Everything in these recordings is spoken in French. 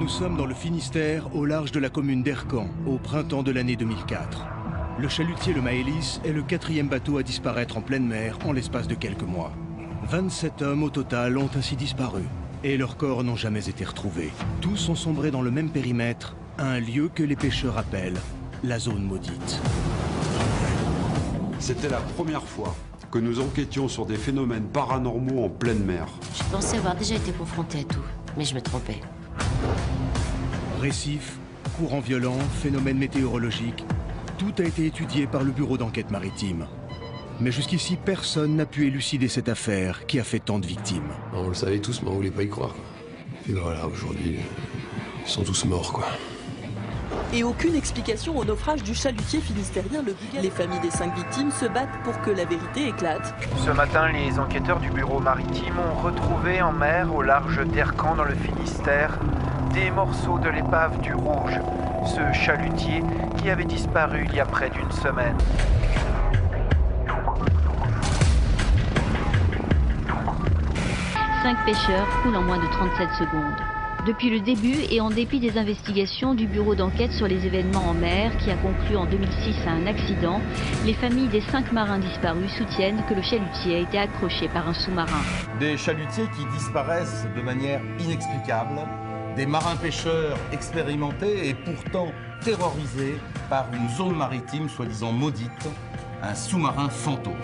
Nous sommes dans le Finistère, au large de la commune d'Ercan, au printemps de l'année 2004. Le chalutier le Maëlys est le 4e bateau à disparaître en pleine mer en l'espace de quelques mois. 27 hommes au total ont ainsi disparu, et leurs corps n'ont jamais été retrouvés. Tous ont sombré dans le même périmètre, un lieu que les pêcheurs appellent la zone maudite. C'était la première fois que nous enquêtions sur des phénomènes paranormaux en pleine mer. Je pensais avoir déjà été confronté à tout, mais je me trompais. Récifs, courants violents, phénomènes météorologiques, tout a été étudié par le bureau d'enquête maritime. Mais jusqu'ici, personne n'a pu élucider cette affaire qui a fait tant de victimes. On le savait tous, mais on voulait pas y croire. Et voilà, aujourd'hui, ils sont tous morts, quoi. Et aucune explication au naufrage du chalutier finistérien le Bugal. Les familles des 5 victimes se battent pour que la vérité éclate. Ce matin, les enquêteurs du bureau maritime ont retrouvé en mer, au large d'Ercan dans le Finistère, des morceaux de l'épave du Rouge, ce chalutier qui avait disparu il y a près d'une semaine. Cinq pêcheurs coulent en moins de 37 secondes. Depuis le début et en dépit des investigations du bureau d'enquête sur les événements en mer qui a conclu en 2006 à un accident, les familles des 5 marins disparus soutiennent que le chalutier a été accroché par un sous-marin. Des chalutiers qui disparaissent de manière inexplicable, des marins-pêcheurs expérimentés et pourtant terrorisés par une zone maritime soi-disant maudite, un sous-marin fantôme.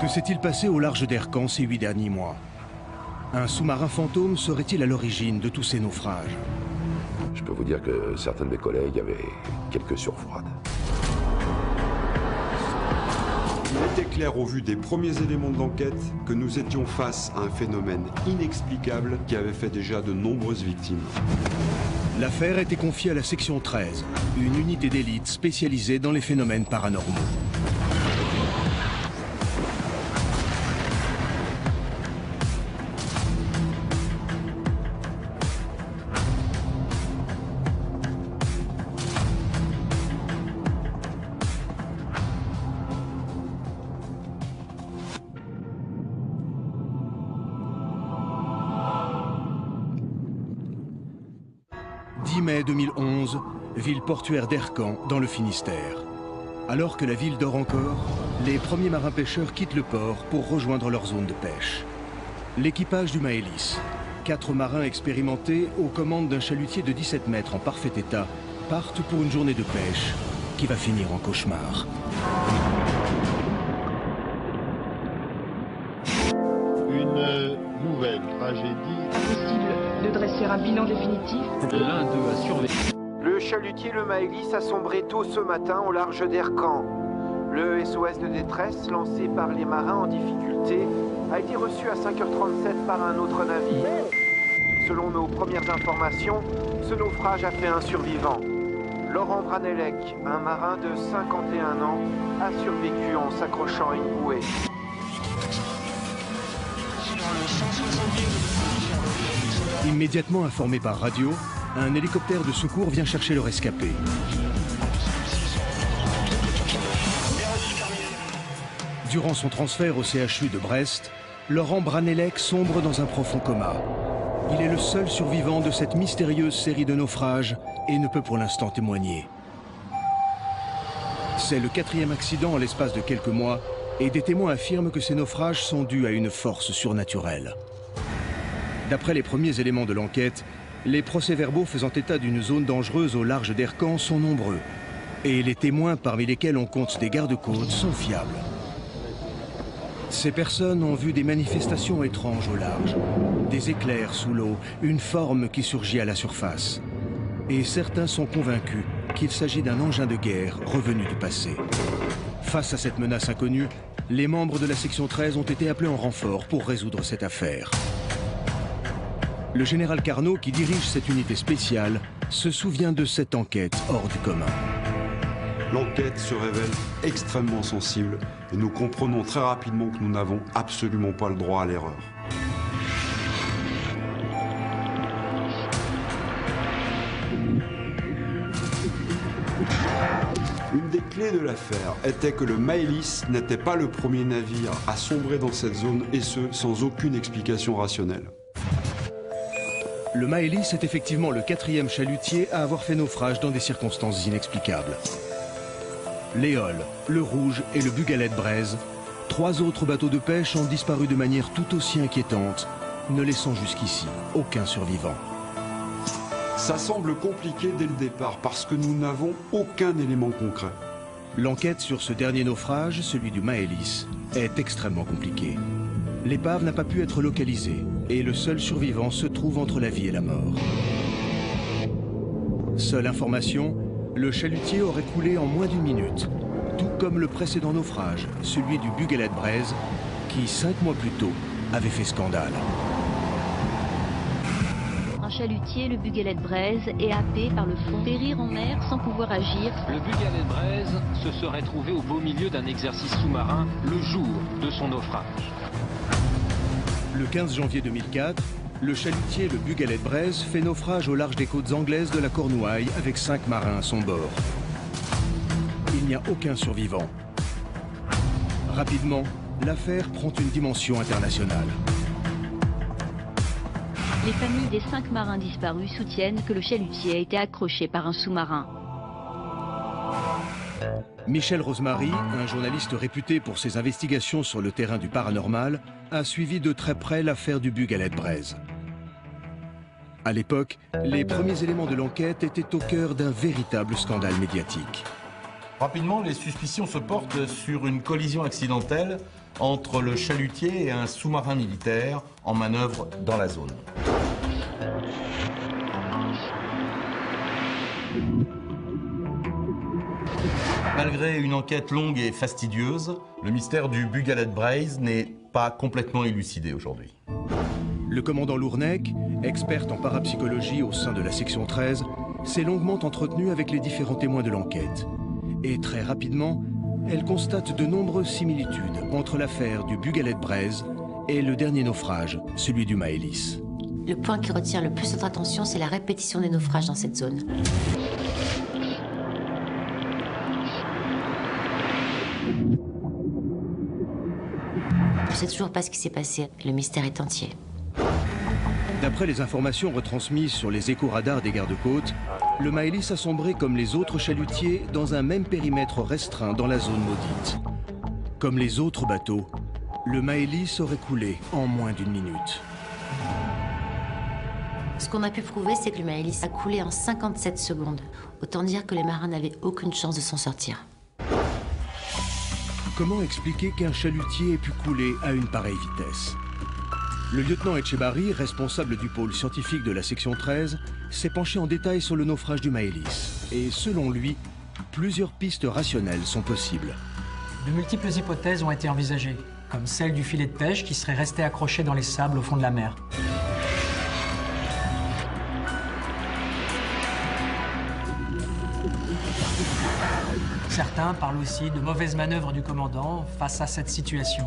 Que s'est-il passé au large d'Ercan ces 8 derniers mois? Un sous-marin fantôme serait-il à l'origine de tous ces naufrages? Je peux vous dire que certains de mes collègues avaient quelques surfroides. Il était clair au vu des premiers éléments de l'enquête que nous étions face à un phénomène inexplicable qui avait fait déjà de nombreuses victimes. L'affaire a été confiée à la section 13, une unité d'élite spécialisée dans les phénomènes paranormaux. Mai 2011, ville portuaire d'Ercan, dans le Finistère. Alors que la ville dort encore, les premiers marins-pêcheurs quittent le port pour rejoindre leur zone de pêche. L'équipage du Maëlys, 4 marins expérimentés aux commandes d'un chalutier de 17 mètres en parfait état, partent pour une journée de pêche qui va finir en cauchemar. Une nouvelle tragédie. Impossible de dresser un bilan définitif. L'un d'eux a survécu. Le chalutier le Maëlys a sombré tôt ce matin au large d'Ercan. Le SOS de détresse lancé par les marins en difficulté a été reçu à 5h37 par un autre navire. Selon nos premières informations, ce naufrage a fait un survivant. Laurent Branelec, un marin de 51 ans, a survécu en s'accrochant à une bouée. Immédiatement informé par radio, un hélicoptère de secours vient chercher le rescapé. Durant son transfert au CHU de Brest, Laurent Branelec sombre dans un profond coma. Il est le seul survivant de cette mystérieuse série de naufrages et ne peut pour l'instant témoigner. C'est le 4e accident en l'espace de quelques mois et des témoins affirment que ces naufrages sont dus à une force surnaturelle. D'après les premiers éléments de l'enquête, les procès-verbaux faisant état d'une zone dangereuse au large d'Ercan sont nombreux. Et les témoins, parmi lesquels on compte des gardes-côtes, sont fiables. Ces personnes ont vu des manifestations étranges au large, des éclairs sous l'eau, une forme qui surgit à la surface. Et certains sont convaincus qu'il s'agit d'un engin de guerre revenu du passé. Face à cette menace inconnue, les membres de la section 13 ont été appelés en renfort pour résoudre cette affaire. Le général Carnot, qui dirige cette unité spéciale, se souvient de cette enquête hors du commun. L'enquête se révèle extrêmement sensible et nous comprenons très rapidement que nous n'avons absolument pas le droit à l'erreur. Une des clés clé de l'affaire était que le Maëlys n'était pas le premier navire à sombrer dans cette zone, et ce, sans aucune explication rationnelle. Le Maëlys est effectivement le 4e chalutier à avoir fait naufrage dans des circonstances inexplicables. L'Éole, le Rouge et le Bugalette-Braise, 3 autres bateaux de pêche ont disparu de manière tout aussi inquiétante, ne laissant jusqu'ici aucun survivant. Ça semble compliqué dès le départ parce que nous n'avons aucun élément concret. L'enquête sur ce dernier naufrage, celui du Maëlys, est extrêmement compliquée. L'épave n'a pas pu être localisée et le seul survivant se trouve entre la vie et la mort. Seule information, le chalutier aurait coulé en moins d'1 minute, tout comme le précédent naufrage, celui du Bugalette-Braise, qui 5 mois plus tôt avait fait scandale. Un chalutier, le Bugalette-Braise, est happé par le fond, périr en mer sans pouvoir agir. Le Bugalette-Braise se serait trouvé au beau milieu d'un exercice sous-marin le jour de son naufrage. Le 15 janvier 2004, le chalutier le Bugalette-Braise fait naufrage au large des côtes anglaises de la Cornouaille avec 5 marins à son bord. Il n'y a aucun survivant. Rapidement, l'affaire prend une dimension internationale. Les familles des 5 marins disparus soutiennent que le chalutier a été accroché par un sous-marin. Michel Rosemary, un journaliste réputé pour ses investigations sur le terrain du paranormal, a suivi de très près l'affaire du Bugalette-Braise. À l'époque, les premiers éléments de l'enquête étaient au cœur d'un véritable scandale médiatique. Rapidement, les suspicions se portent sur une collision accidentelle entre le chalutier et un sous-marin militaire en manœuvre dans la zone. Malgré une enquête longue et fastidieuse, le mystère du Bugalette-Braise n'est pas complètement élucidé aujourd'hui. Le commandant Lournec, experte en parapsychologie au sein de la section 13, s'est longuement entretenu avec les différents témoins de l'enquête. Et très rapidement, elle constate de nombreuses similitudes entre l'affaire du Bugalette-Braise et le dernier naufrage, celui du Maëlys. Le point qui retient le plus notre attention, c'est la répétition des naufrages dans cette zone. On ne sait toujours pas ce qui s'est passé. Le mystère est entier. D'après les informations retransmises sur les écho-radars des gardes-côtes, le Maëlys a sombré comme les autres chalutiers dans un même périmètre restreint dans la zone maudite. Comme les autres bateaux, le Maëlys aurait coulé en moins d'1 minute. Ce qu'on a pu prouver, c'est que le Maëlys a coulé en 57 secondes. Autant dire que les marins n'avaient aucune chance de s'en sortir. Comment expliquer qu'un chalutier ait pu couler à une pareille vitesse? Le lieutenant Etchebarri, responsable du pôle scientifique de la section 13, s'est penché en détail sur le naufrage du Maëlys. Et selon lui, plusieurs pistes rationnelles sont possibles. De multiples hypothèses ont été envisagées, comme celle du filet de pêche qui serait resté accroché dans les sables au fond de la mer. Certains parlent aussi de mauvaises manœuvres du commandant face à cette situation.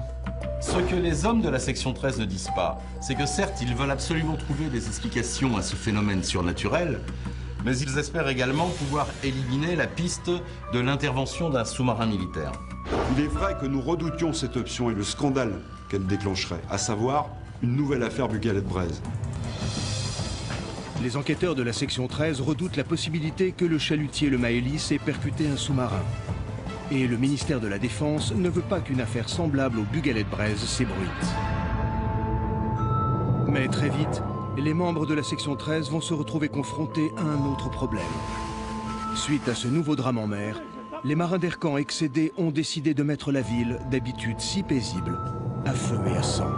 Ce que les hommes de la section 13 ne disent pas, c'est que certes, ils veulent absolument trouver des explications à ce phénomène surnaturel, mais ils espèrent également pouvoir éliminer la piste de l'intervention d'un sous-marin militaire. Il est vrai que nous redoutions cette option et le scandale qu'elle déclencherait, à savoir une nouvelle affaire Bugalette-Braise. Les enquêteurs de la section 13 redoutent la possibilité que le chalutier le Maëlys ait percuté un sous-marin. Et le ministère de la Défense ne veut pas qu'une affaire semblable au Bugalette-Braise s'ébruite. Mais très vite, les membres de la section 13 vont se retrouver confrontés à un autre problème. Suite à ce nouveau drame en mer, les marins d'Ercan excédés ont décidé de mettre la ville, d'habitude si paisible, à feu et à sang.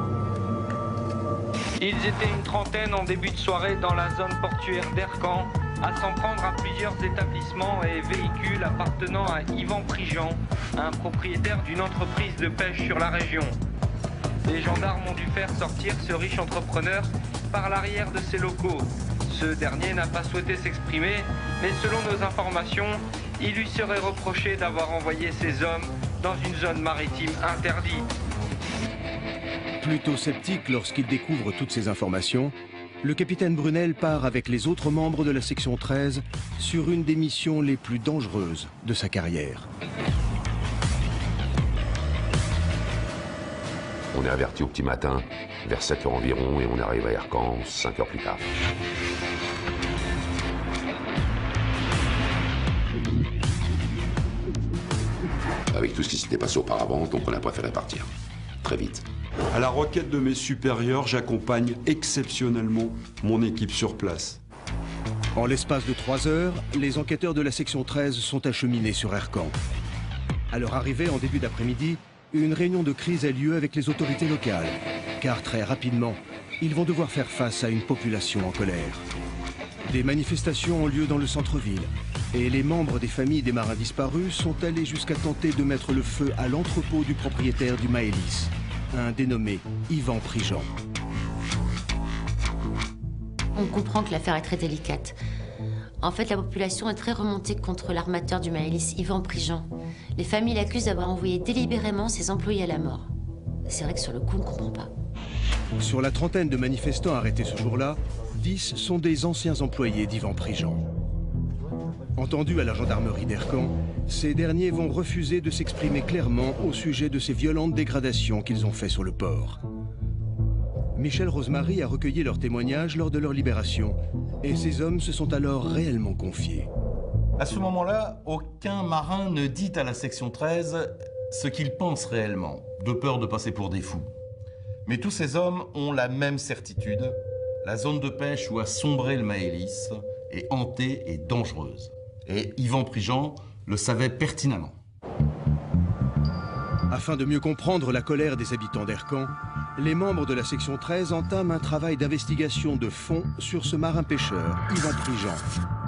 Ils étaient une trentaine en début de soirée dans la zone portuaire d'Ercan, à s'en prendre à plusieurs établissements et véhicules appartenant à Yvan Prigent, un propriétaire d'une entreprise de pêche sur la région. Les gendarmes ont dû faire sortir ce riche entrepreneur par l'arrière de ses locaux. Ce dernier n'a pas souhaité s'exprimer, mais selon nos informations, il lui serait reproché d'avoir envoyé ses hommes dans une zone maritime interdite. Plutôt sceptique lorsqu'il découvre toutes ces informations, le capitaine Brunel part avec les autres membres de la section 13 sur une des missions les plus dangereuses de sa carrière. On est averti au petit matin, vers 7 h environ, et on arrive à Ercan 5 heures plus tard. Avec tout ce qui s'était passé auparavant, donc on a préféré partir. Très vite. À la requête de mes supérieurs, j'accompagne exceptionnellement mon équipe sur place. En l'espace de 3 heures, les enquêteurs de la section 13 sont acheminés sur Ercan. À leur arrivée en début d'après-midi, une réunion de crise a lieu avec les autorités locales, car très rapidement, ils vont devoir faire face à une population en colère. Des manifestations ont lieu dans le centre-ville, et les membres des familles des marins disparus sont allés jusqu'à tenter de mettre le feu à l'entrepôt du propriétaire du Maëlys, un dénommé Yvan Prigent. On comprend que l'affaire est très délicate. En fait, la population est très remontée contre l'armateur du Maëlys, Yvan Prigent. Les familles l'accusent d'avoir envoyé délibérément ses employés à la mort. C'est vrai que sur le coup, on ne comprend pas. Sur la trentaine de manifestants arrêtés ce jour-là, 10 sont des anciens employés d'Yvan Prigent. Entendus à la gendarmerie d'Ercan, ces derniers vont refuser de s'exprimer clairement au sujet de ces violentes dégradations qu'ils ont faites sur le port. Michel Rosemary a recueilli leurs témoignages lors de leur libération, et ces hommes se sont alors réellement confiés. À ce moment-là, aucun marin ne dit à la section 13 ce qu'il pense réellement, de peur de passer pour des fous. Mais tous ces hommes ont la même certitude, la zone de pêche où a sombré le Maëlys est hantée et dangereuse. Et Yvan Prigent le savait pertinemment. Afin de mieux comprendre la colère des habitants d'Ercan, les membres de la section 13 entament un travail d'investigation de fond sur ce marin-pêcheur, Yvan Prigent,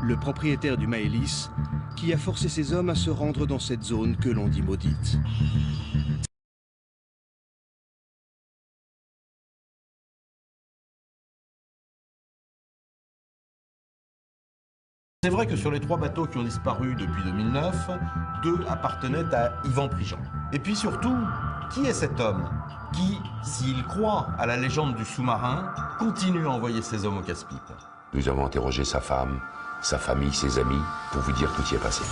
le propriétaire du Maëlys, qui a forcé ses hommes à se rendre dans cette zone que l'on dit maudite. C'est vrai que sur les 3 bateaux qui ont disparu depuis 2009, 2 appartenaient à Yvan Prigent. Et puis surtout, qui est cet homme qui, s'il croit à la légende du sous-marin, continue à envoyer ses hommes au casse-pipe? Nous avons interrogé sa femme, sa famille, ses amis, pour vous dire tout y est passé.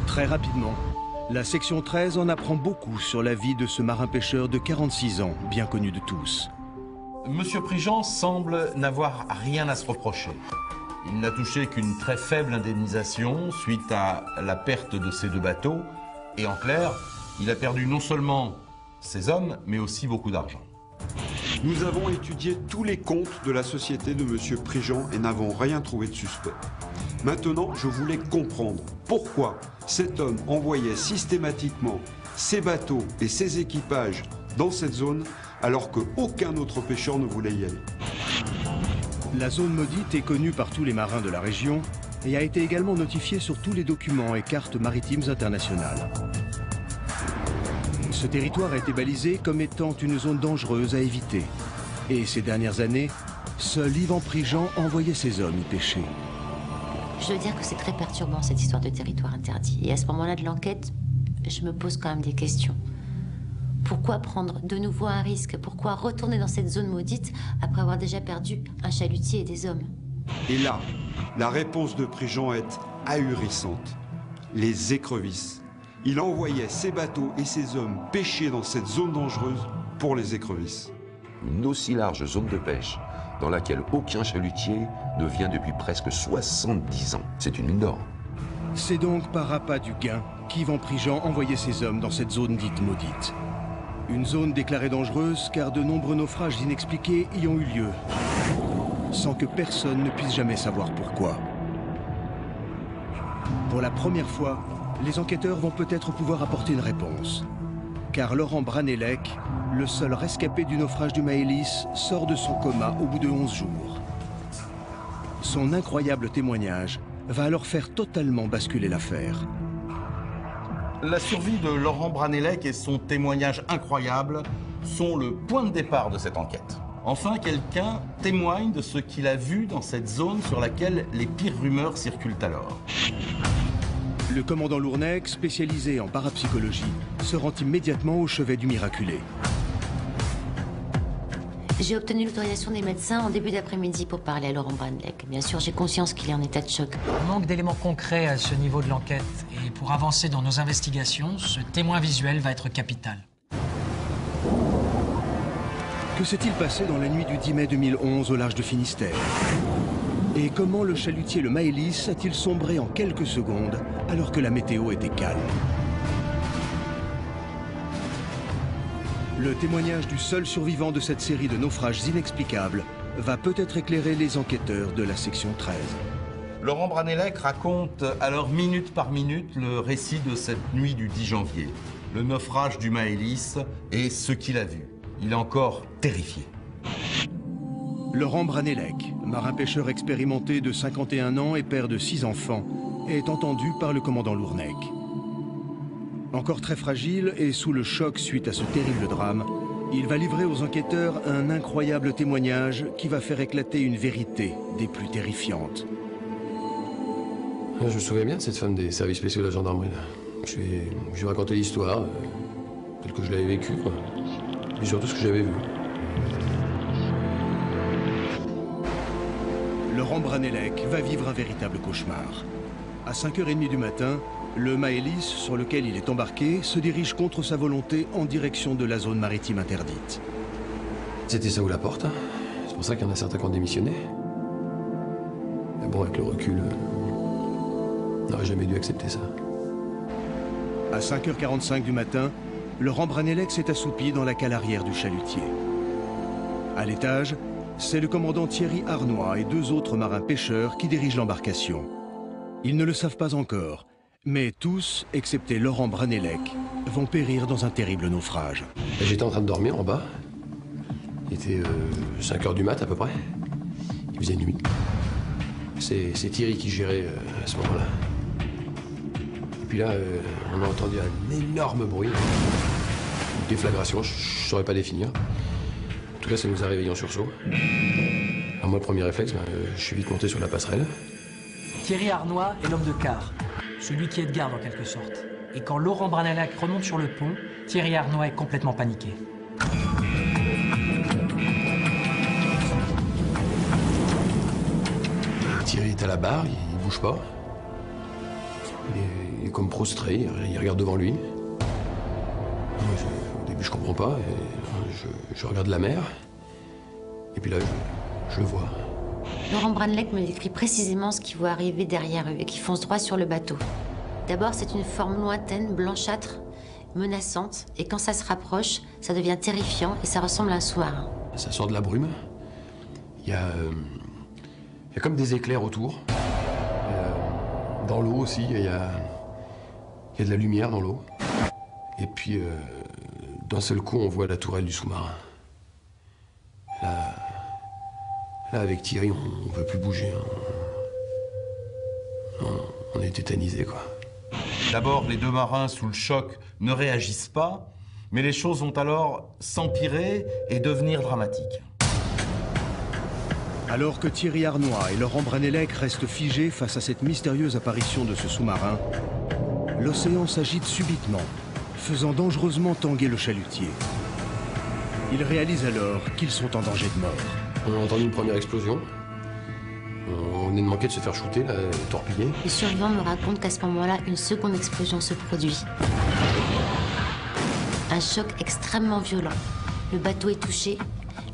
Très rapidement, la section 13 en apprend beaucoup sur la vie de ce marin-pêcheur de 46 ans, bien connu de tous. Monsieur Prigent semble n'avoir rien à se reprocher. Il n'a touché qu'une très faible indemnisation suite à la perte de ses 2 bateaux. Et en clair, il a perdu non seulement ses hommes, mais aussi beaucoup d'argent. Nous avons étudié tous les comptes de la société de M. Prigent et n'avons rien trouvé de suspect. Maintenant, je voulais comprendre pourquoi cet homme envoyait systématiquement ses bateaux et ses équipages dans cette zone alors qu'aucun autre pêcheur ne voulait y aller. La zone maudite est connue par tous les marins de la région et a été également notifiée sur tous les documents et cartes maritimes internationales. Ce territoire a été balisé comme étant une zone dangereuse à éviter. Et ces dernières années, seul Yvan Prigent envoyait ses hommes y pêcher. Je dois dire que c'est très perturbant cette histoire de territoire interdit. Et à ce moment-là de l'enquête, je me pose quand même des questions. Pourquoi prendre de nouveau un risque? Pourquoi retourner dans cette zone maudite après avoir déjà perdu un chalutier et des hommes? Et là, la réponse de Prigent est ahurissante. Les écrevisses. Il envoyait ses bateaux et ses hommes pêcher dans cette zone dangereuse pour les écrevisses. Une aussi large zone de pêche dans laquelle aucun chalutier ne vient depuis presque 70 ans. C'est une mine d'or. C'est donc par appât du gain qu'Yvan Prigent envoyait ses hommes dans cette zone dite maudite. Une zone déclarée dangereuse car de nombreux naufrages inexpliqués y ont eu lieu, sans que personne ne puisse jamais savoir pourquoi. Pour la première fois, les enquêteurs vont peut-être pouvoir apporter une réponse. Car Laurent Branelec, le seul rescapé du naufrage du Maëlys, sort de son coma au bout de 11 jours. Son incroyable témoignage va alors faire totalement basculer l'affaire. La survie de Laurent Branelec et son témoignage incroyable sont le point de départ de cette enquête. Enfin, quelqu'un témoigne de ce qu'il a vu dans cette zone sur laquelle les pires rumeurs circulent alors. Le commandant Lournec, spécialisé en parapsychologie, se rend immédiatement au chevet du miraculé. J'ai obtenu l'autorisation des médecins en début d'après-midi pour parler à Laurent Branelec. Bien sûr, j'ai conscience qu'il est en état de choc. On manque d'éléments concrets à ce niveau de l'enquête. Et pour avancer dans nos investigations, ce témoin visuel va être capital. Que s'est-il passé dans la nuit du 10 mai 2011 au large de Finistère? Et comment le chalutier le Maëlys a-t-il sombré en quelques secondes alors que la météo était calme? Le témoignage du seul survivant de cette série de naufrages inexplicables va peut-être éclairer les enquêteurs de la section 13. Laurent Branelec raconte alors minute par minute le récit de cette nuit du 10 janvier. Le naufrage du Maëlys et ce qu'il a vu. Il est encore terrifié. Laurent Branelec, marin-pêcheur expérimenté de 51 ans et père de 6 enfants, est entendu par le commandant Lournec. Encore très fragile et sous le choc suite à ce terrible drame, il va livrer aux enquêteurs un incroyable témoignage qui va faire éclater une vérité des plus terrifiantes. Je me souviens bien de cette femme des services spéciaux de la gendarmerie. Je lui ai raconté l'histoire, telle que je l'avais vécue, quoi. Et surtout ce que j'avais vu. Laurent Branelec va vivre un véritable cauchemar. À 5h30 du matin, le Maëlys, sur lequel il est embarqué, se dirige contre sa volonté en direction de la zone maritime interdite. C'était ça ou la porte, hein. C'est pour ça qu'il y en a certains qui ont démissionné. Mais bon, avec le recul, on n'aurait jamais dû accepter ça. À 5h45 du matin, Laurent Branelec s'est assoupi dans la cale arrière du chalutier. À l'étage, c'est le commandant Thierry Arnois et 2 autres marins pêcheurs qui dirigent l'embarcation. Ils ne le savent pas encore, mais tous, excepté Laurent Branelec, vont périr dans un terrible naufrage. J'étais en train de dormir en bas. Il était 5h du mat à peu près. Il faisait nuit. C'est Thierry qui gérait à ce moment-là. Et puis là, on a entendu un énorme bruit. Une déflagration, je ne saurais pas définir. En tout cas, ça nous a réveillés en sursaut. Alors moi, le premier réflexe, je suis vite monté sur la passerelle. Thierry Arnois est l'homme de quart, celui qui est de garde en quelque sorte. Et quand Laurent Branelec remonte sur le pont, Thierry Arnois est complètement paniqué. Thierry est à la barre, il bouge pas. Il est comme prostré, il regarde devant lui. Au début, je comprends pas. Je regarde la mer. Et puis là, je le vois. Laurent Branelec me décrit précisément ce qu'il voit arriver derrière eux et qui fonce droit sur le bateau. D'abord, c'est une forme lointaine, blanchâtre, menaçante. Et quand ça se rapproche, ça devient terrifiant et ça ressemble à un sous-marin. Ça sort de la brume. Il y a comme des éclairs autour. Dans l'eau aussi, il y a de la lumière dans l'eau. Et puis, d'un seul coup, on voit la tourelle du sous-marin. Là, avec Thierry, on ne peut plus bouger. On est tétanisés, quoi. D'abord, les 2 marins, sous le choc, ne réagissent pas, mais les choses vont alors s'empirer et devenir dramatiques. Alors que Thierry Arnois et Laurent Branelec restent figés face à cette mystérieuse apparition de ce sous-marin, l'océan s'agite subitement, faisant dangereusement tanguer le chalutier. Ils réalisent alors qu'ils sont en danger de mort. On a entendu une première explosion. On venait de manquer de se faire shooter, là, torpiller. Les survivants me racontent qu'à ce moment-là, une seconde explosion se produit. Un choc extrêmement violent. Le bateau est touché,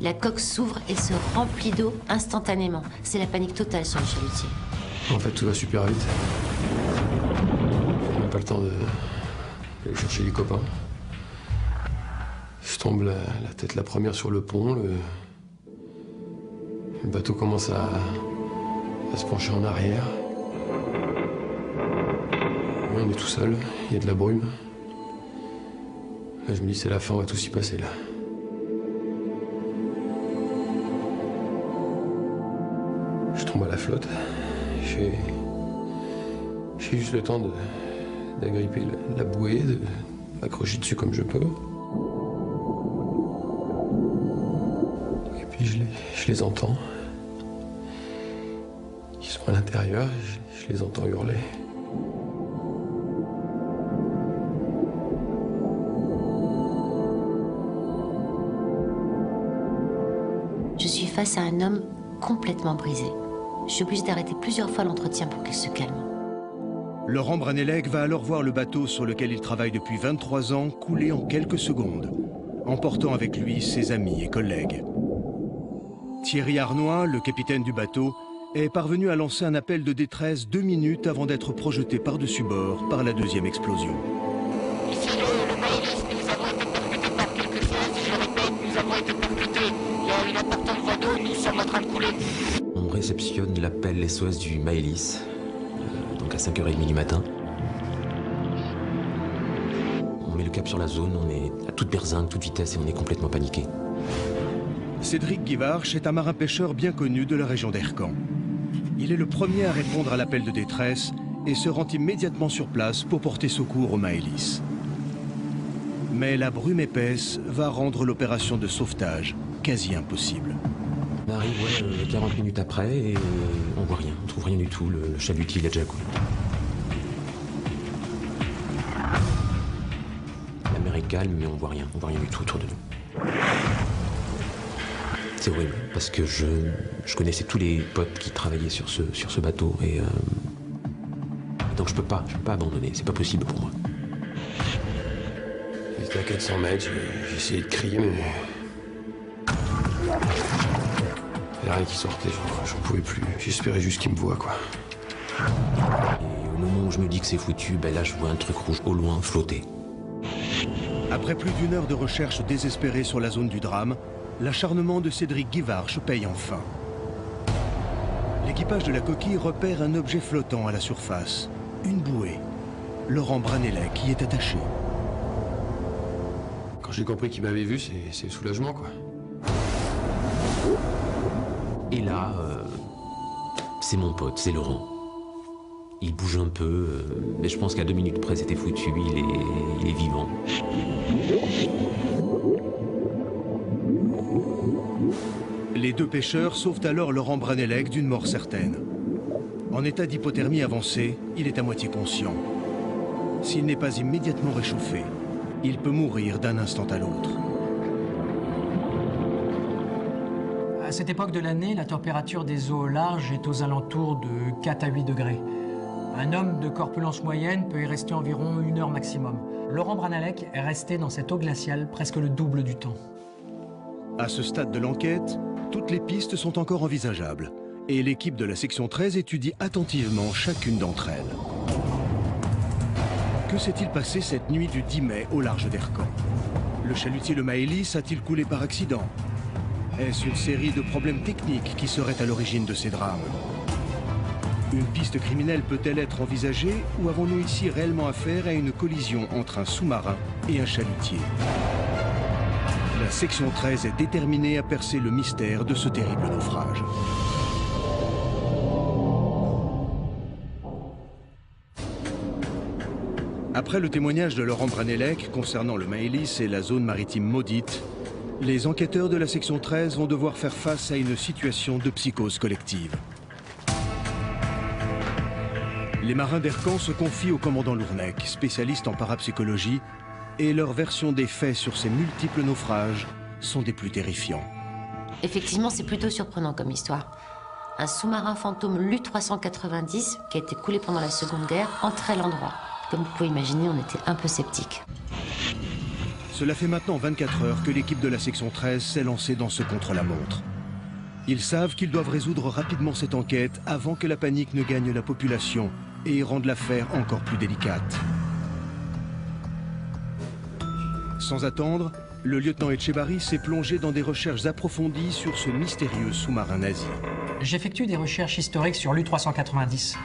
la coque s'ouvre et se remplit d'eau instantanément. C'est la panique totale sur le chalutier. En fait, tout va super vite. On n'a pas le temps d'aller chercher les copains. Je tombe la tête la première sur le pont. Le bateau commence à se pencher en arrière. On est tout seul, il y a de la brume. Là, je me dis, c'est la fin, on va tout s'y passer, là. Je tombe à la flotte. J'ai juste le temps d'agripper la bouée, de m'accrocher dessus comme je peux. Et puis je les entends. Ils sont à l'intérieur, je les entends hurler. Je suis face à un homme complètement brisé. Je suis obligée d'arrêter plusieurs fois l'entretien pour qu'il se calme. Laurent Branelec va alors voir le bateau sur lequel il travaille depuis 23 ans couler en quelques secondes, emportant avec lui ses amis et collègues. Thierry Arnois, le capitaine du bateau, est parvenu à lancer un appel de détresse 2 minutes avant d'être projeté par-dessus bord par la deuxième explosion. Ici le Maëlys, nous avons été percutés par quelque chose. Je répète, nous avons été percutés. Il y a une importante voie d'eau, nous sommes en train de couler. On réceptionne l'appel SOS du Maëlys, donc à 5h30 du matin. On met le cap sur la zone, on est à toute berzingue, toute vitesse et on est complètement paniqué. Cédric Guivarch est un marin-pêcheur bien connu de la région d'Ercan. Il est le premier à répondre à l'appel de détresse et se rend immédiatement sur place pour porter secours au Maëlys. Mais la brume épaisse va rendre l'opération de sauvetage quasi impossible. On arrive 40 minutes après et on voit rien, on trouve rien du tout, le chalutier il a déjà coulé. La mer est calme mais on voit rien du tout autour de nous. C'est horrible, parce que je connaissais tous les potes qui travaillaient sur ce bateau, et donc je peux pas abandonner, c'est pas possible pour moi. J'étais à 400 mètres, j'ai essayé de crier, mais... Il n'y a rien qui sortait, j'en pouvais plus. J'espérais juste qu'il me voie, quoi. Et au moment où je me dis que c'est foutu, ben là je vois un truc rouge au loin flotter. Après plus d'1 heure de recherche désespérée sur la zone du drame, l'acharnement de Cédric Guivarch paye enfin. L'équipage de la coquille repère un objet flottant à la surface, une bouée. Laurent Branelec y est attaché. Quand j'ai compris qu'il m'avait vu, c'est le soulagement, quoi. Et là, c'est mon pote, c'est Laurent. Il bouge un peu, mais je pense qu'à 2 minutes près c'était foutu, il est vivant. Les 2 pêcheurs sauvent alors Laurent Branelec d'une mort certaine. En état d'hypothermie avancée, il est à moitié conscient. S'il n'est pas immédiatement réchauffé, il peut mourir d'un instant à l'autre. À cette époque de l'année, la température des eaux au large est aux alentours de 4 à 8 degrés. Un homme de corpulence moyenne peut y rester environ 1 heure maximum. Laurent Branelec est resté dans cette eau glaciale presque le double du temps. À ce stade de l'enquête, toutes les pistes sont encore envisageables et l'équipe de la section 13 étudie attentivement chacune d'entre elles. Que s'est-il passé cette nuit du 10 mai au large d'Ercan? Le chalutier le Maëlys a-t-il coulé par accident? Est-ce une série de problèmes techniques qui seraient à l'origine de ces drames? Une piste criminelle peut-elle être envisagée ou avons-nous ici réellement affaire à une collision entre un sous-marin et un chalutier? La section 13 est déterminée à percer le mystère de ce terrible naufrage. Après le témoignage de Laurent Branelec concernant le Maëlys et la zone maritime maudite, les enquêteurs de la section 13 vont devoir faire face à une situation de psychose collective. Les marins d'Ercan se confient au commandant Lournec, spécialiste en parapsychologie, et leur version des faits sur ces multiples naufrages sont des plus terrifiants. Effectivement, c'est plutôt surprenant comme histoire. Un sous-marin fantôme l'U-390, qui a été coulé pendant la Seconde Guerre, entrait à l'endroit. Comme vous pouvez imaginer, on était un peu sceptiques. Cela fait maintenant 24 heures que l'équipe de la section 13 s'est lancée dans ce contre-la-montre. Ils savent qu'ils doivent résoudre rapidement cette enquête avant que la panique ne gagne la population et rende l'affaire encore plus délicate. Sans attendre, le lieutenant Etchebarri s'est plongé dans des recherches approfondies sur ce mystérieux sous-marin nazi. J'effectue des recherches historiques sur l'U-390.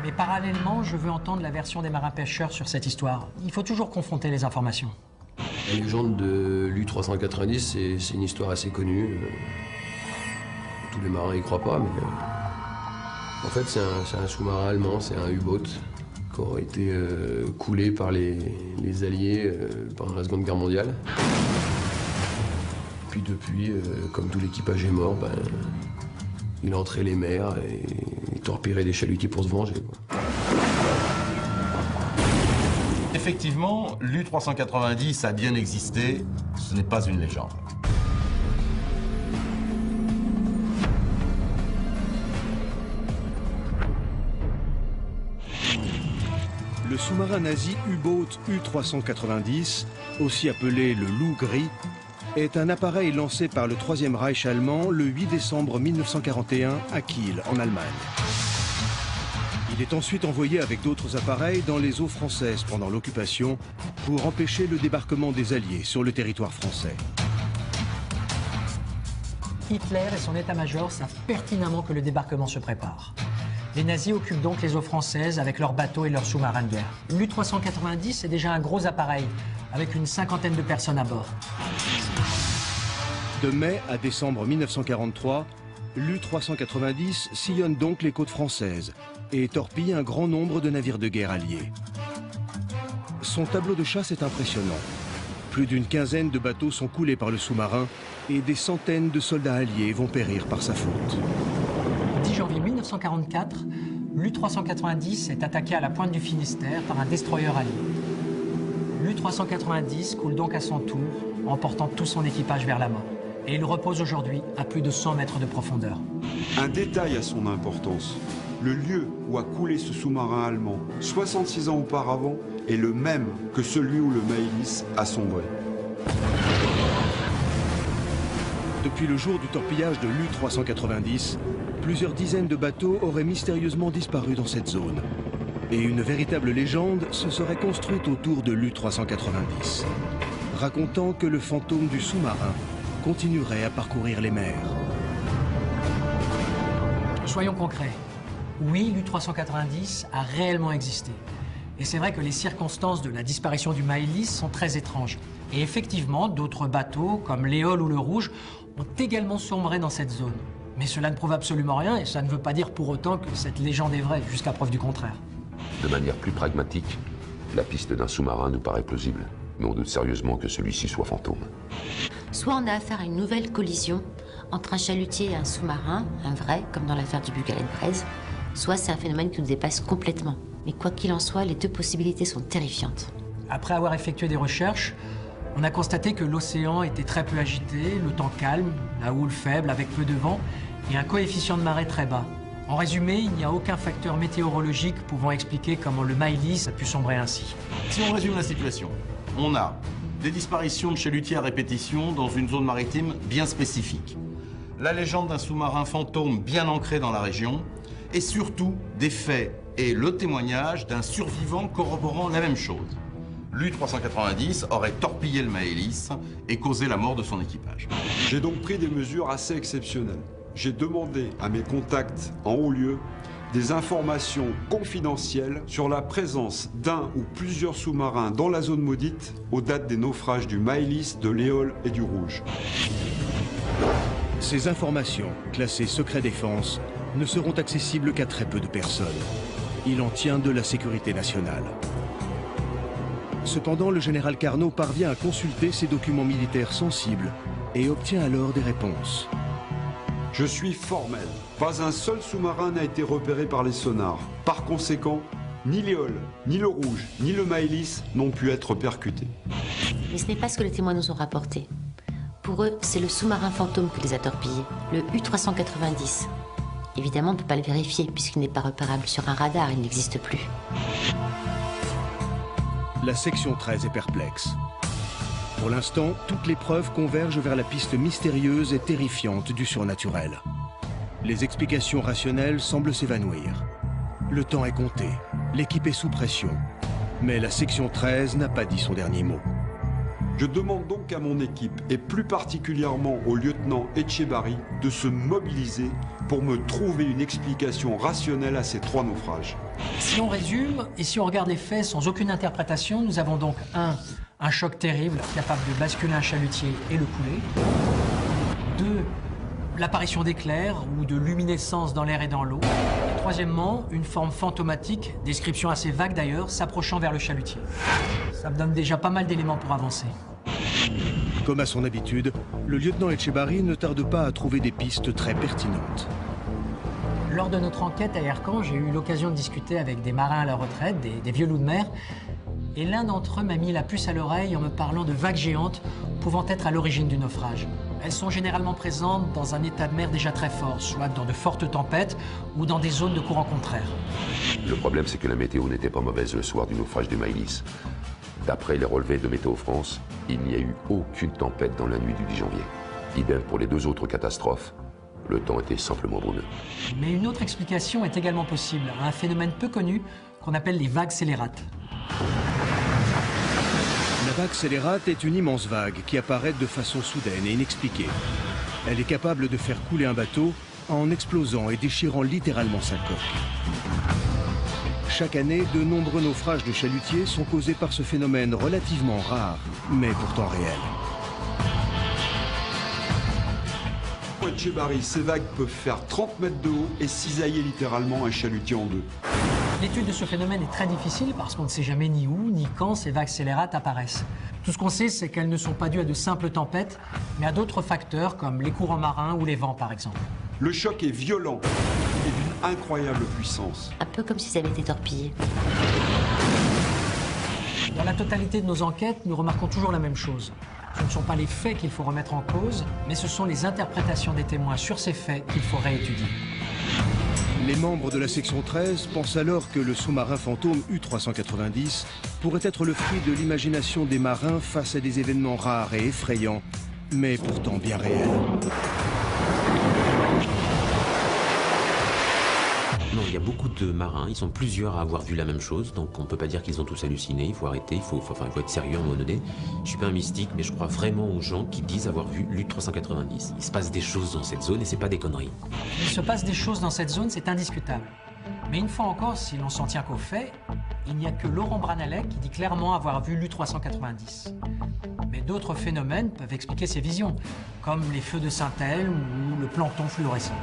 Mais parallèlement, je veux entendre la version des marins-pêcheurs sur cette histoire. Il faut toujours confronter les informations. La légende de l'U-390, c'est une histoire assez connue. Tous les marins y croient pas, mais... En fait, c'est un sous-marin allemand, c'est un U-boat qui aurait été coulé par les Alliés pendant la Seconde Guerre mondiale. Puis depuis, comme tout l'équipage est mort, il a entré les mers et torpillé des chalutiers pour se venger, quoi. Effectivement, l'U-390 a bien existé, ce n'est pas une légende. Le sous-marin nazi U-Boat U-390, aussi appelé le Loup Gris, est un appareil lancé par le Troisième Reich allemand le 8 décembre 1941 à Kiel, en Allemagne. Il est ensuite envoyé avec d'autres appareils dans les eaux françaises pendant l'occupation pour empêcher le débarquement des Alliés sur le territoire français. Hitler et son état-major savent pertinemment que le débarquement se prépare. Les nazis occupent donc les eaux françaises avec leurs bateaux et leurs sous-marins de guerre. L'U-390 est déjà un gros appareil, avec une cinquantaine de personnes à bord. De mai à décembre 1943, l'U-390 sillonne donc les côtes françaises et torpille un grand nombre de navires de guerre alliés. Son tableau de chasse est impressionnant. Plus d'une quinzaine de bateaux sont coulés par le sous-marin et des centaines de soldats alliés vont périr par sa faute. Le 10 janvier 1944, l'U-390 est attaqué à la pointe du Finistère par un destroyer allié. L'U-390 coule donc à son tour, emportant tout son équipage vers la mort. Et il repose aujourd'hui à plus de 100 mètres de profondeur. Un détail a son importance. Le lieu où a coulé ce sous-marin allemand 66 ans auparavant est le même que celui où le Maëlys a sombré. Depuis le jour du torpillage de l'U-390, plusieurs dizaines de bateaux auraient mystérieusement disparu dans cette zone. Et une véritable légende se serait construite autour de l'U-390, racontant que le fantôme du sous-marin continuerait à parcourir les mers. Soyons concrets. Oui, l'U-390 a réellement existé. Et c'est vrai que les circonstances de la disparition du Maëlys sont très étranges. Et effectivement, d'autres bateaux, comme l'Éole ou le Rouge, ont également sombré dans cette zone. Mais cela ne prouve absolument rien, et ça ne veut pas dire pour autant que cette légende est vraie, jusqu'à preuve du contraire. De manière plus pragmatique, la piste d'un sous-marin nous paraît plausible, mais on doute sérieusement que celui-ci soit fantôme. Soit on a affaire à une nouvelle collision entre un chalutier et un sous-marin, un vrai, comme dans l'affaire du Bugalet-Braise, soit c'est un phénomène qui nous dépasse complètement. Mais quoi qu'il en soit, les deux possibilités sont terrifiantes. Après avoir effectué des recherches, on a constaté que l'océan était très peu agité, le temps calme, la houle faible avec peu de vent et un coefficient de marée très bas. En résumé, il n'y a aucun facteur météorologique pouvant expliquer comment le Maëlys a pu sombrer ainsi. Si on résume la situation, on a des disparitions de chalutiers à répétition dans une zone maritime bien spécifique, la légende d'un sous-marin fantôme bien ancré dans la région, et surtout des faits et le témoignage d'un survivant corroborant la même chose. L'U-390 aurait torpillé le Maëlys et causé la mort de son équipage. J'ai donc pris des mesures assez exceptionnelles. J'ai demandé à mes contacts en haut lieu des informations confidentielles sur la présence d'un ou plusieurs sous-marins dans la zone maudite aux dates des naufrages du Maëlys, de l'Éole et du Rouge. Ces informations, classées secret défense, ne seront accessibles qu'à très peu de personnes. Il en tient de la sécurité nationale. Cependant, le général Carnot parvient à consulter ces documents militaires sensibles et obtient alors des réponses. Je suis formel. Pas un seul sous-marin n'a été repéré par les sonars. Par conséquent, ni l'Éole, ni le Rouge, ni le Maëlys n'ont pu être percutés. Mais ce n'est pas ce que les témoins nous ont rapporté. Pour eux, c'est le sous-marin fantôme qui les a torpillés, le U-390. Évidemment, on ne peut pas le vérifier puisqu'il n'est pas repérable sur un radar, il n'existe plus. La section 13 est perplexe. Pour l'instant, toutes les preuves convergent vers la piste mystérieuse et terrifiante du surnaturel. Les explications rationnelles semblent s'évanouir. Le temps est compté, l'équipe est sous pression. Mais la section 13 n'a pas dit son dernier mot. Je demande donc à mon équipe, et plus particulièrement au lieutenant Etchebarri, de se mobiliser pour me trouver une explication rationnelle à ces 3 naufrages. Si on résume, et si on regarde les faits sans aucune interprétation, nous avons donc un choc terrible capable de basculer un chalutier et le couler. 2, l'apparition d'éclairs ou de luminescence dans l'air et dans l'eau. Et troisièmement, une forme fantomatique, description assez vague d'ailleurs, s'approchant vers le chalutier. Ça me donne déjà pas mal d'éléments pour avancer. Comme à son habitude, le lieutenant Etchebarri ne tarde pas à trouver des pistes très pertinentes. Lors de notre enquête à Ercan, j'ai eu l'occasion de discuter avec des marins à la retraite, des vieux loups de mer, et l'un d'entre eux m'a mis la puce à l'oreille en me parlant de vagues géantes pouvant être à l'origine du naufrage. Elles sont généralement présentes dans un état de mer déjà très fort, soit dans de fortes tempêtes ou dans des zones de courant contraire. Le problème, c'est que la météo n'était pas mauvaise le soir du naufrage du Maëlys. D'après les relevés de Météo France, il n'y a eu aucune tempête dans la nuit du 10 janvier. Idem pour les 2 autres catastrophes. Le temps était simplement brumeux. Mais une autre explication est également possible, un phénomène peu connu qu'on appelle les vagues scélérates. La vague scélérate est une immense vague qui apparaît de façon soudaine et inexpliquée. Elle est capable de faire couler un bateau en explosant et déchirant littéralement sa coque. Chaque année, de nombreux naufrages de chalutiers sont causés par ce phénomène relativement rare, mais pourtant réel. Etchebarri, ces vagues peuvent faire 30 mètres de haut et cisailler littéralement un chalutier en deux. L'étude de ce phénomène est très difficile parce qu'on ne sait jamais ni où ni quand ces vagues scélérates apparaissent. Tout ce qu'on sait, c'est qu'elles ne sont pas dues à de simples tempêtes, mais à d'autres facteurs comme les courants marins ou les vents par exemple. Le choc est violent et d'une incroyable puissance. Un peu comme si ça avait été torpillé. Dans la totalité de nos enquêtes, nous remarquons toujours la même chose. Ce ne sont pas les faits qu'il faut remettre en cause, mais ce sont les interprétations des témoins sur ces faits qu'il faut réétudier. Les membres de la section 13 pensent alors que le sous-marin fantôme U-390 pourrait être le fruit de l'imagination des marins face à des événements rares et effrayants, mais pourtant bien réels. Non, il y a beaucoup de marins, ils sont plusieurs à avoir vu la même chose, donc on ne peut pas dire qu'ils ont tous halluciné, il faut arrêter, il faut être sérieux à un moment donné. Je ne suis pas un mystique, mais je crois vraiment aux gens qui disent avoir vu l'U-390. Il se passe des choses dans cette zone et c'est pas des conneries. Il se passe des choses dans cette zone, c'est indiscutable. Mais une fois encore, si l'on s'en tient qu'aux faits, il n'y a que Laurent Branalec qui dit clairement avoir vu l'U-390. Mais d'autres phénomènes peuvent expliquer ces visions, comme les feux de Saint-Elme ou le plancton fluorescent.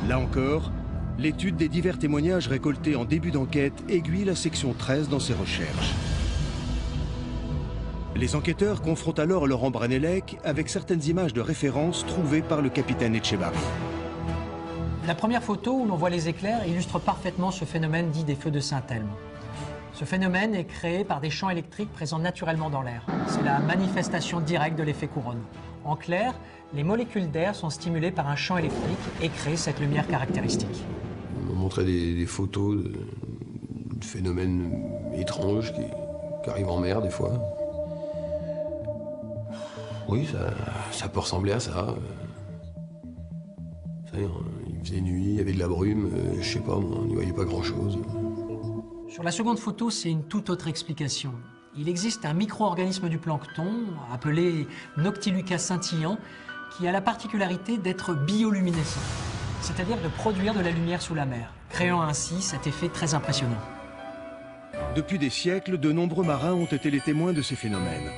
Là encore, l'étude des divers témoignages récoltés en début d'enquête aiguille la section 13 dans ses recherches. Les enquêteurs confrontent alors Laurent Branalec avec certaines images de référence trouvées par le capitaine Etchebarri. La première photo où l'on voit les éclairs illustre parfaitement ce phénomène dit des feux de Saint-Elme. Ce phénomène est créé par des champs électriques présents naturellement dans l'air. C'est la manifestation directe de l'effet couronne. En clair, les molécules d'air sont stimulées par un champ électrique et créent cette lumière caractéristique. On m'a montré des photos de phénomènes étranges qui arrivent en mer des fois. Oui, ça peut ressembler à ça. Il faisait nuit, il y avait de la brume, je sais pas, on n'y voyait pas grand-chose. Sur la seconde photo, c'est une toute autre explication. Il existe un micro-organisme du plancton, appelé Noctiluca scintillant, qui a la particularité d'être bioluminescent, c'est-à-dire de produire de la lumière sous la mer, créant ainsi cet effet très impressionnant. Depuis des siècles, de nombreux marins ont été les témoins de ces phénomènes.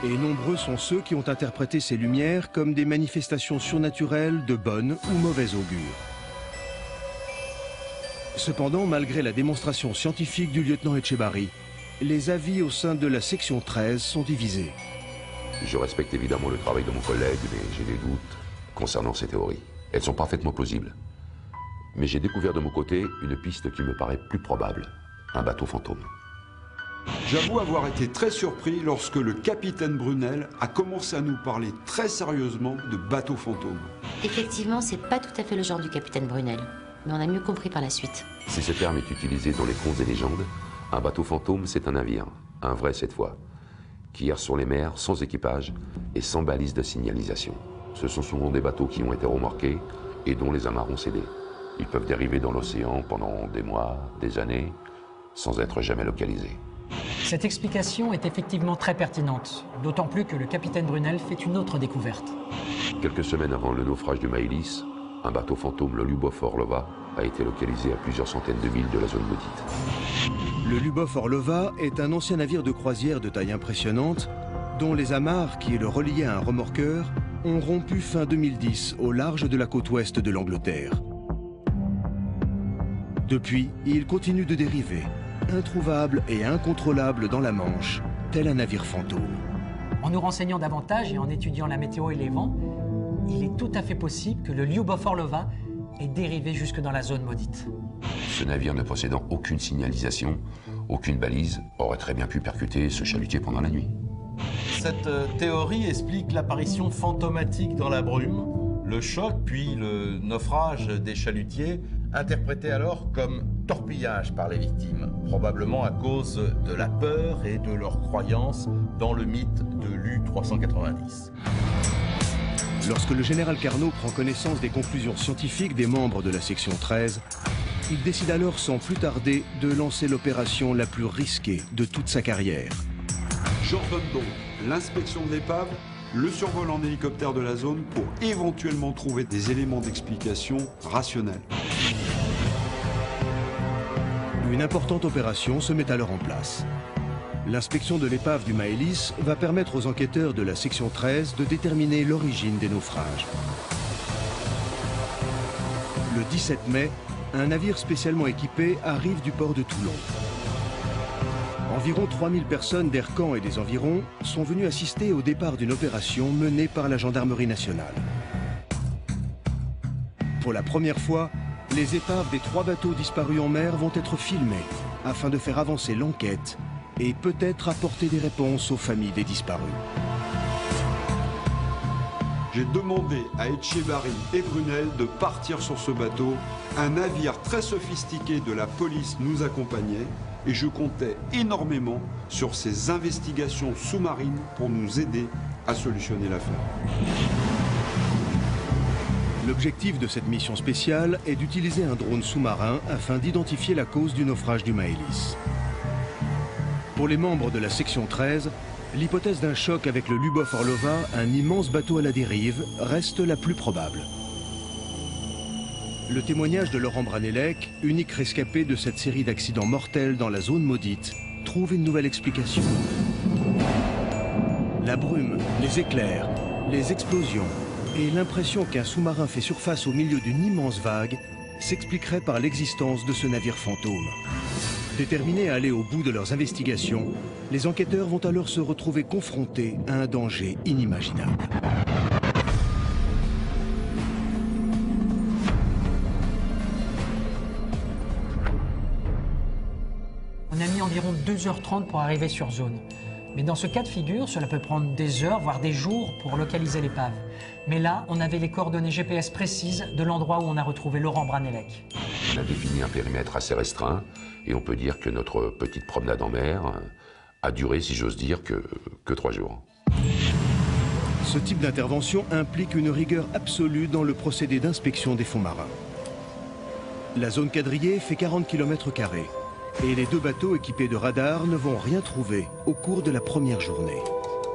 Et nombreux sont ceux qui ont interprété ces lumières comme des manifestations surnaturelles de bonne ou mauvaise augure. Cependant, malgré la démonstration scientifique du lieutenant Etchebarri, les avis au sein de la section 13 sont divisés. Je respecte évidemment le travail de mon collègue, mais j'ai des doutes concernant ces théories. Elles sont parfaitement plausibles. Mais j'ai découvert de mon côté une piste qui me paraît plus probable. Un bateau fantôme. J'avoue avoir été très surpris lorsque le capitaine Brunel a commencé à nous parler très sérieusement de bateau fantôme. Effectivement, c'est pas tout à fait le genre du capitaine Brunel, mais on a mieux compris par la suite. Si ce terme est utilisé dans les contes et légendes, un bateau fantôme, c'est un navire, un vrai cette fois, qui erre sur les mers sans équipage et sans balise de signalisation. Ce sont souvent des bateaux qui ont été remorqués et dont les amarres ont cédé. Ils peuvent dériver dans l'océan pendant des mois, des années, sans être jamais localisés. Cette explication est effectivement très pertinente, d'autant plus que le capitaine Brunel fait une autre découverte. Quelques semaines avant le naufrage du Maëlys, un bateau fantôme, le Lubov Orlova, a été localisé à plusieurs centaines de milles de la zone maudite. Le Lubov Orlova est un ancien navire de croisière de taille impressionnante, dont les amarres qui le reliaient à un remorqueur ont rompu fin 2010 au large de la côte ouest de l'Angleterre. Depuis, il continue de dériver, introuvable et incontrôlable dans la Manche, tel un navire fantôme. En nous renseignant davantage et en étudiant la météo et les vents, il est tout à fait possible que le Lubov Orlova ait dérivé jusque dans la zone maudite. Ce navire ne possédant aucune signalisation, aucune balise, aurait très bien pu percuter ce chalutier pendant la nuit. cette théorie explique l'apparition fantomatique dans la brume, le choc puis le naufrage des chalutiers, interprétés alors comme torpillage par les victimes, probablement à cause de la peur et de leur croyance dans le mythe de l'U-390. Lorsque le général Carnot prend connaissance des conclusions scientifiques des membres de la section 13, il décide alors sans plus tarder de lancer l'opération la plus risquée de toute sa carrière. J'ordonne donc l'inspection de l'épave, le survol en hélicoptère de la zone pour éventuellement trouver des éléments d'explication rationnels. Une importante opération se met alors en place. L'inspection de l'épave du Maëlys va permettre aux enquêteurs de la section 13 de déterminer l'origine des naufrages. Le 17 mai, un navire spécialement équipé arrive du port de Toulon. Environ 3000 personnes d'Ercan et des environs sont venues assister au départ d'une opération menée par la gendarmerie nationale. Pour la première fois, les épaves des 3 bateaux disparus en mer vont être filmées afin de faire avancer l'enquête et peut-être apporter des réponses aux familles des disparus. J'ai demandé à Etchebarri et Brunel de partir sur ce bateau. Un navire très sophistiqué de la police nous accompagnait et je comptais énormément sur ces investigations sous-marines pour nous aider à solutionner l'affaire. L'objectif de cette mission spéciale est d'utiliser un drone sous-marin afin d'identifier la cause du naufrage du Maëlys. Pour les membres de la section 13, l'hypothèse d'un choc avec le Lubov Orlova, un immense bateau à la dérive, reste la plus probable. Le témoignage de Laurent Branelec, unique rescapé de cette série d'accidents mortels dans la zone maudite, trouve une nouvelle explication. La brume, les éclairs, les explosions et l'impression qu'un sous-marin fait surface au milieu d'une immense vague s'expliqueraient par l'existence de ce navire fantôme. Déterminés à aller au bout de leurs investigations, les enquêteurs vont alors se retrouver confrontés à un danger inimaginable. On a mis environ 2h30 pour arriver sur zone. Mais dans ce cas de figure, cela peut prendre des heures, voire des jours pour localiser l'épave. Mais là, on avait les coordonnées GPS précises de l'endroit où on a retrouvé Laurent Branelec. On a défini un périmètre assez restreint et on peut dire que notre petite promenade en mer a duré, si j'ose dire, que 3 jours. Ce type d'intervention implique une rigueur absolue dans le procédé d'inspection des fonds marins. La zone quadrillée fait 40 km² et les 2 bateaux équipés de radars ne vont rien trouver au cours de la première journée.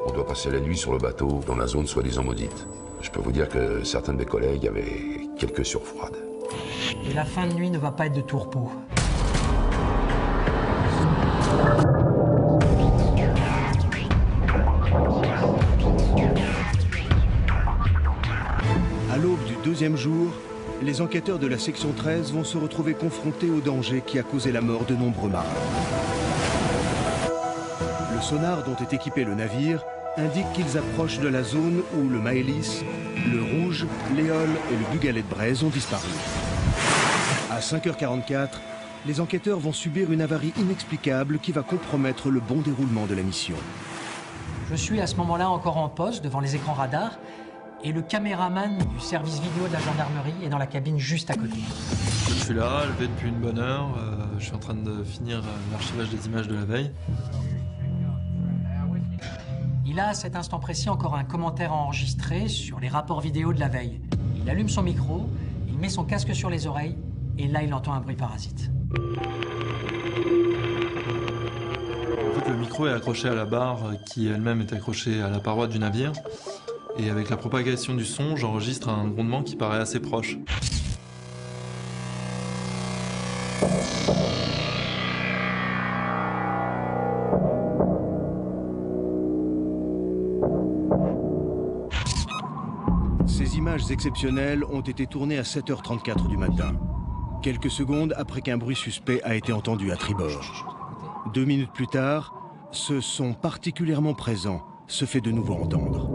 On doit passer la nuit sur le bateau dans la zone soi-disant maudite. Je peux vous dire que certains de mes collègues avaient quelques sueurs froides. Et la fin de nuit ne va pas être de tout repos. À l'aube du 2e jour, les enquêteurs de la section 13 vont se retrouver confrontés au danger qui a causé la mort de nombreux marins. Le sonar dont est équipé le navire indique qu'ils approchent de la zone où le Maëlys, le Rouge, l'Éole et le Bugalet de Braise ont disparu. À 5h44, les enquêteurs vont subir une avarie inexplicable qui va compromettre le bon déroulement de la mission. Je suis à ce moment-là encore en poste devant les écrans radars et le caméraman du service vidéo de la gendarmerie est dans la cabine juste à côté. Je suis là, levé depuis une bonne heure. Je suis en train de finir l'archivage des images de la veille. Il a à cet instant précis encore un commentaire à enregistrer sur les rapports vidéo de la veille. Il allume son micro, il met son casque sur les oreilles et là il entend un bruit parasite. En fait, le micro est accroché à la barre qui elle-même est accrochée à la paroi du navire. Et avec la propagation du son, j'enregistre un grondement qui paraît assez proche. Ces images exceptionnelles ont été tournées à 7h34 du matin, quelques secondes après qu'un bruit suspect a été entendu à tribord. 2 minutes plus tard, ce son particulièrement présent se fait de nouveau entendre.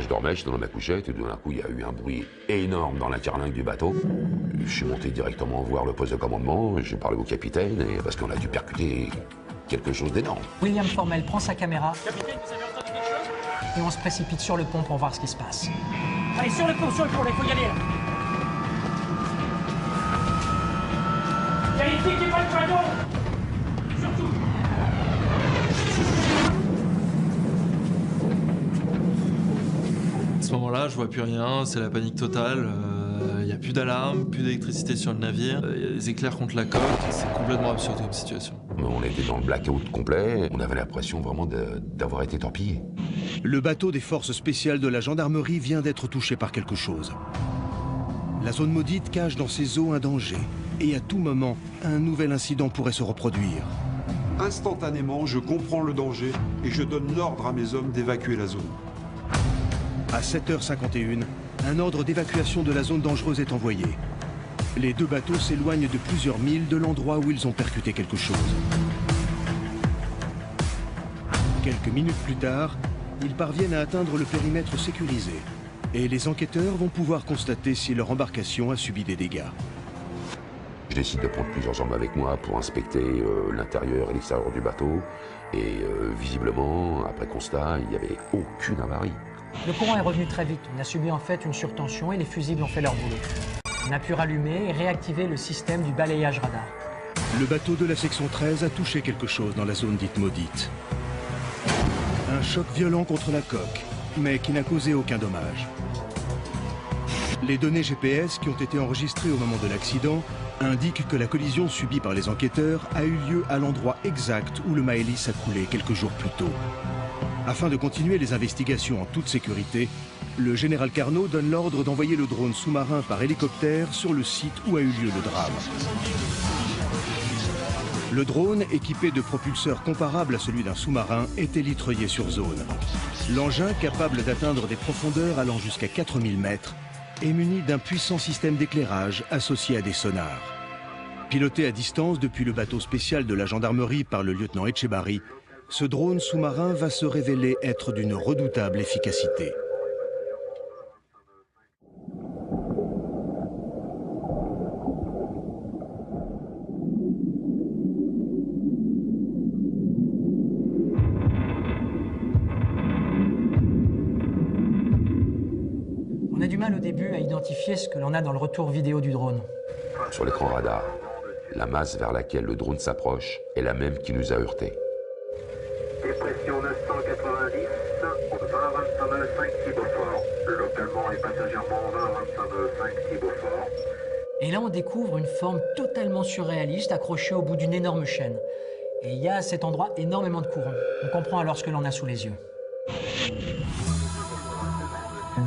je dormais, j'étais dans ma couchette, et tout d'un coup, il y a eu un bruit énorme dans la carlingue du bateau. Je suis monté directement voir le poste de commandement, j'ai parlé au capitaine, et parce qu'on a dû percuter quelque chose d'énorme. William Formel prend sa caméra. Capitaine, vous avez entendu quelque chose? Et on se précipite sur le pont pour voir ce qui se passe. Allez, sur le pont, il faut y aller là. Vérifiez pas le panneau. Surtout. À ce moment-là, je vois plus rien, c'est la panique totale. Il n'y a plus d'alarme, plus d'électricité sur le navire, il y a des éclairs contre la coque, c'est complètement absurde comme situation. On était dans le blackout complet, on avait l'impression vraiment d'avoir été torpillé. Le bateau des forces spéciales de la gendarmerie vient d'être touché par quelque chose. La zone maudite cache dans ses eaux un danger, et à tout moment, un nouvel incident pourrait se reproduire. Instantanément, je comprends le danger et je donne l'ordre à mes hommes d'évacuer la zone. À 7h51, un ordre d'évacuation de la zone dangereuse est envoyé. Les deux bateaux s'éloignent de plusieurs milles de l'endroit où ils ont percuté quelque chose. Quelques minutes plus tard, ils parviennent à atteindre le périmètre sécurisé. Et les enquêteurs vont pouvoir constater si leur embarcation a subi des dégâts. Je décide de prendre plusieurs hommes avec moi pour inspecter l'intérieur et l'extérieur du bateau. Et visiblement, après constat, il n'y avait aucune avarie. Le courant est revenu très vite. On a subi en fait une surtension et les fusibles ont fait leur boulot. On a pu rallumer et réactiver le système du balayage radar. Le bateau de la section 13 a touché quelque chose dans la zone dite maudite. Un choc violent contre la coque, mais qui n'a causé aucun dommage. Les données GPS qui ont été enregistrées au moment de l'accident indiquent que la collision subie par les enquêteurs a eu lieu à l'endroit exact où le Maëlys a coulé quelques jours plus tôt. Afin de continuer les investigations en toute sécurité, le général Carnot donne l'ordre d'envoyer le drone sous-marin par hélicoptère sur le site où a eu lieu le drame. Le drone, équipé de propulseurs comparables à celui d'un sous-marin, est élitreillé sur zone. L'engin, capable d'atteindre des profondeurs allant jusqu'à 4000 mètres, est muni d'un puissant système d'éclairage associé à des sonars. Piloté à distance depuis le bateau spécial de la gendarmerie par le lieutenant Etchebarri, ce drone sous-marin va se révéler être d'une redoutable efficacité. On a du mal au début à identifier ce que l'on a dans le retour vidéo du drone. Sur l'écran radar, la masse vers laquelle le drone s'approche est la même qui nous a heurtés. Dépression 990, 20-22-5 Cibophore. Localement et passagèrement 20-22-5 Cibophore. Et là, on découvre une forme totalement surréaliste accrochée au bout d'une énorme chaîne. Et il y a à cet endroit énormément de courant. On comprend alors ce que l'on a sous les yeux.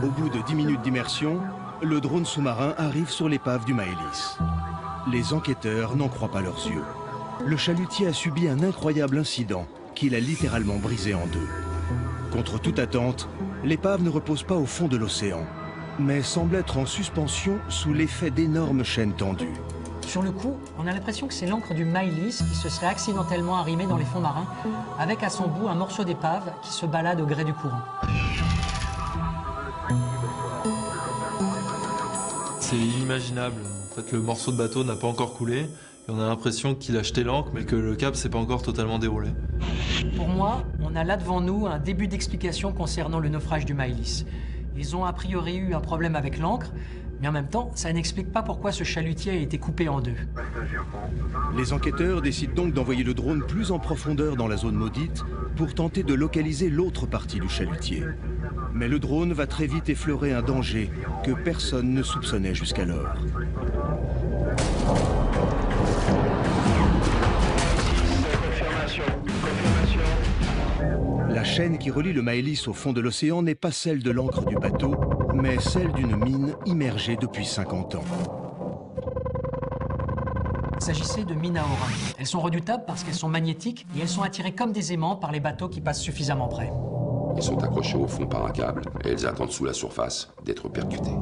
Au bout de 10 minutes d'immersion, le drone sous-marin arrive sur l'épave du Maëlys. Les enquêteurs n'en croient pas leurs yeux. Le chalutier a subi un incroyable incident qui l'a littéralement brisé en deux. Contre toute attente, l'épave ne repose pas au fond de l'océan, mais semble être en suspension sous l'effet d'énormes chaînes tendues. Sur le coup, on a l'impression que c'est l'ancre du Maëlys qui se serait accidentellement arrimée dans les fonds marins, avec à son bout un morceau d'épave qui se balade au gré du courant. C'est inimaginable. En fait, le morceau de bateau n'a pas encore coulé. Et on a l'impression qu'il a jeté l'ancre, mais que le cap s'est pas encore totalement déroulé. Pour moi, on a là devant nous un début d'explication concernant le naufrage du Maëlys. Ils ont a priori eu un problème avec l'ancre, mais en même temps, ça n'explique pas pourquoi ce chalutier a été coupé en deux. Les enquêteurs décident donc d'envoyer le drone plus en profondeur dans la zone maudite pour tenter de localiser l'autre partie du chalutier. Mais le drone va très vite effleurer un danger que personne ne soupçonnait jusqu'alors. La chaîne qui relie le Maëlys au fond de l'océan n'est pas celle de l'ancre du bateau, mais celle d'une mine immergée depuis 50 ans. Il s'agissait de mines à Aura. Elles sont redoutables parce qu'elles sont magnétiques et elles sont attirées comme des aimants par les bateaux qui passent suffisamment près. Ils sont accrochés au fond par un câble et elles attendent sous la surface d'être percutées.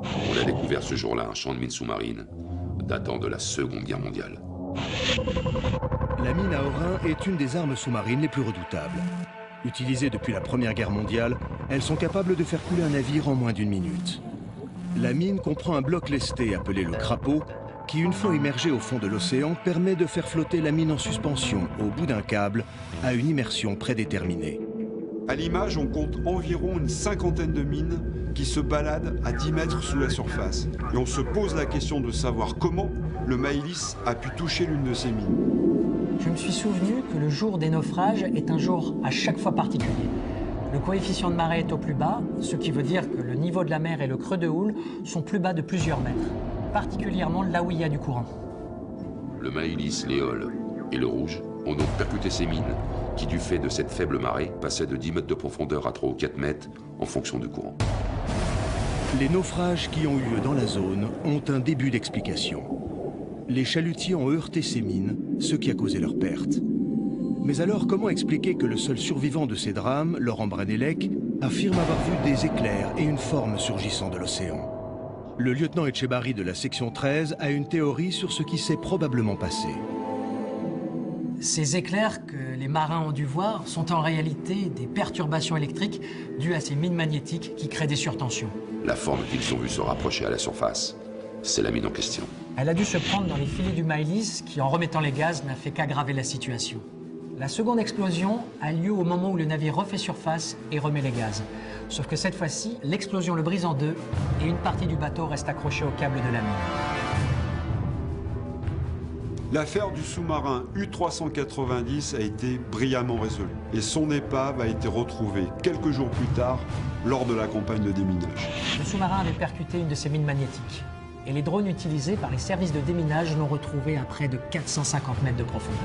On a découvert ce jour-là un champ de mines sous-marines datant de la Seconde Guerre mondiale. La mine à Orin est une des armes sous-marines les plus redoutables. Utilisées depuis la Première Guerre mondiale, elles sont capables de faire couler un navire en moins d'une minute. La mine comprend un bloc lesté appelé le crapaud, qui, une fois immergé au fond de l'océan, permet de faire flotter la mine en suspension au bout d'un câble à une immersion prédéterminée. À l'image, on compte environ une cinquantaine de mines qui se baladent à 10 mètres sous la surface. Et on se pose la question de savoir comment le Maëlys a pu toucher l'une de ces mines. Je me suis souvenu que le jour des naufrages est un jour à chaque fois particulier. Le coefficient de marée est au plus bas, ce qui veut dire que le niveau de la mer et le creux de houle sont plus bas de plusieurs mètres, particulièrement là où il y a du courant. Le Maëlys, l'Éole et le Rouge ont donc percuté ces mines qui, du fait de cette faible marée, passaient de 10 mètres de profondeur à 3 ou 4 mètres en fonction du courant. Les naufrages qui ont eu lieu dans la zone ont un début d'explication. Les chalutiers ont heurté ces mines, ce qui a causé leur perte. Mais alors, comment expliquer que le seul survivant de ces drames, Laurent Branelec, affirme avoir vu des éclairs et une forme surgissant de l'océan? Le lieutenant Etchebarri de la section 13 a une théorie sur ce qui s'est probablement passé. Ces éclairs que les marins ont dû voir sont en réalité des perturbations électriques dues à ces mines magnétiques qui créent des surtensions. La forme qu'ils ont vue se rapprocher à la surface, c'est la mine en question. Elle a dû se prendre dans les filets du Maëlys qui, en remettant les gaz, n'a fait qu'aggraver la situation. La seconde explosion a lieu au moment où le navire refait surface et remet les gaz. Sauf que cette fois-ci, l'explosion le brise en deux et une partie du bateau reste accrochée au câble de la mine. L'affaire du sous-marin U-390 a été brillamment résolue et son épave a été retrouvée quelques jours plus tard lors de la campagne de déminage. Le sous-marin avait percuté une de ces mines magnétiques et les drones utilisés par les services de déminage l'ont retrouvé à près de 450 mètres de profondeur.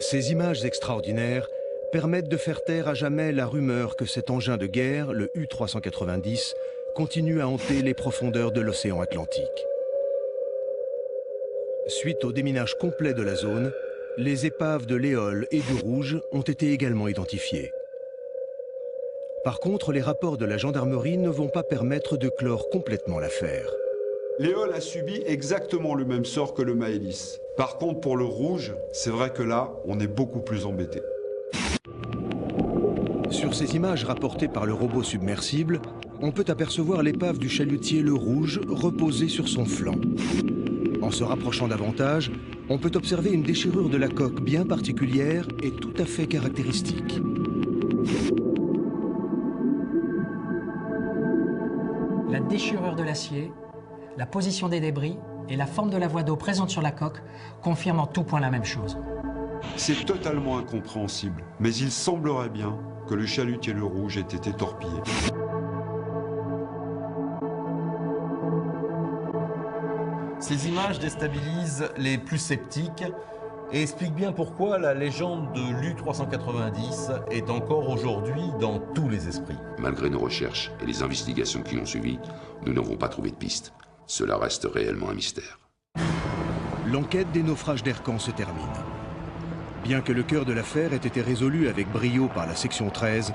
Ces images extraordinaires permettent de faire taire à jamais la rumeur que cet engin de guerre, le U-390, continue à hanter les profondeurs de l'océan Atlantique. Suite au déminage complet de la zone, les épaves de l'Éole et du Rouge ont été également identifiées. Par contre, les rapports de la gendarmerie ne vont pas permettre de clore complètement l'affaire. L'Éole a subi exactement le même sort que le Maëlys. Par contre, pour le Rouge, c'est vrai que là, on est beaucoup plus embêté. Sur ces images rapportées par le robot submersible, on peut apercevoir l'épave du chalutier Le Rouge reposée sur son flanc. En se rapprochant davantage, on peut observer une déchirure de la coque bien particulière et tout à fait caractéristique. La déchirure de l'acier, la position des débris et la forme de la voie d'eau présente sur la coque confirment en tout point la même chose. C'est totalement incompréhensible, mais il semblerait bien que le chalutier Le Rouge ait été torpillé. Ces images déstabilisent les plus sceptiques et expliquent bien pourquoi la légende de l'U-390 est encore aujourd'hui dans tous les esprits. Malgré nos recherches et les investigations qui ont suivi, nous n'avons pas trouvé de piste. Cela reste réellement un mystère. L'enquête des naufrages d'Ercan se termine. Bien que le cœur de l'affaire ait été résolu avec brio par la section 13,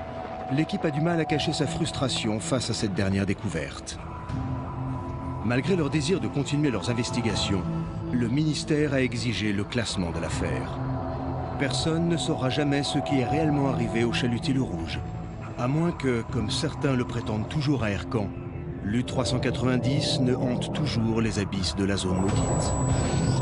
l'équipe a du mal à cacher sa frustration face à cette dernière découverte. Malgré leur désir de continuer leurs investigations, le ministère a exigé le classement de l'affaire. Personne ne saura jamais ce qui est réellement arrivé au chalutier Le Rouge, à moins que, comme certains le prétendent toujours à Ercan, l'U-390 ne hante toujours les abysses de la zone maudite.